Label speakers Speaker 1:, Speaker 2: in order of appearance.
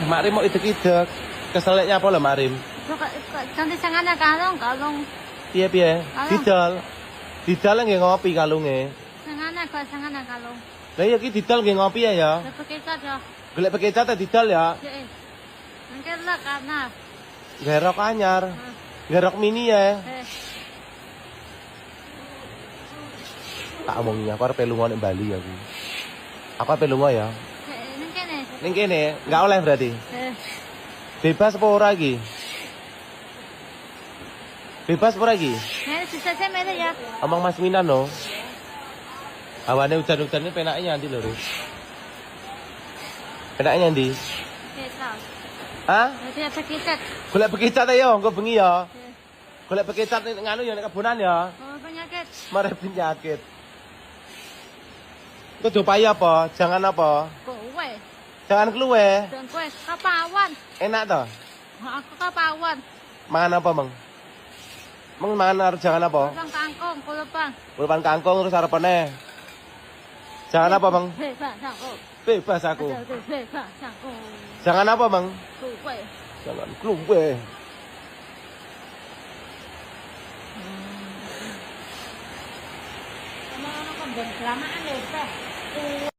Speaker 1: Makrim mau idek-idek. Keseleknya apa lah Makrim?
Speaker 2: Ganti sangana kalung.
Speaker 1: Piye?
Speaker 2: Kalung.
Speaker 1: Didol. Didol nggih ngopi kalunge.
Speaker 2: Sangana kalung.
Speaker 1: Lah iya ki didol nggih ngopi ya.
Speaker 2: Dapat kecat ya.
Speaker 1: Golek pekecat ta didol ya.
Speaker 2: Heeh. Mungkin lah karena.
Speaker 1: Gerok anyar. Gerok mini ya. Tak omongi aku arep lunga nek Bali aku. Aku arep lunga ya.
Speaker 2: Mungkin nih.
Speaker 1: Ning kene enggak oleh berarti. Bebas apa ora iki? Bebas apa ora iki?
Speaker 2: Bisa saya mere ya.
Speaker 1: Omong Mas Minan no. Awane hujan-hujan ini penaknya nanti lho, Riz. Penaknya nanti.
Speaker 2: Kecat.
Speaker 1: Hah?
Speaker 2: Jadi apa kecat?
Speaker 1: Golek bekecat ayo, engko bengi ya. Golek bekecat ning nganu ya ning kebonan ya.
Speaker 2: Oh, penyakit.
Speaker 1: Mare penyakit. Kudu payu apa? Jangan apa?
Speaker 2: Kowe.
Speaker 1: Jangan keluwe.
Speaker 2: Dan kowe kapawan.
Speaker 1: Enak toh?
Speaker 2: Aku kapawan.
Speaker 1: Mangan apa, Mang? Mang mangan harus jangan apa?
Speaker 2: Kang kangkung, kulepang.
Speaker 1: Pulpan kangkung terus arepane. Jangan apa, Mang?
Speaker 2: Bebas aku.
Speaker 1: Bebas aku.
Speaker 2: Bebas aku.
Speaker 1: Jangan apa, Mang?
Speaker 2: Kowe.
Speaker 1: Jangan keluwe.
Speaker 2: Mau kembang kelamaan ya,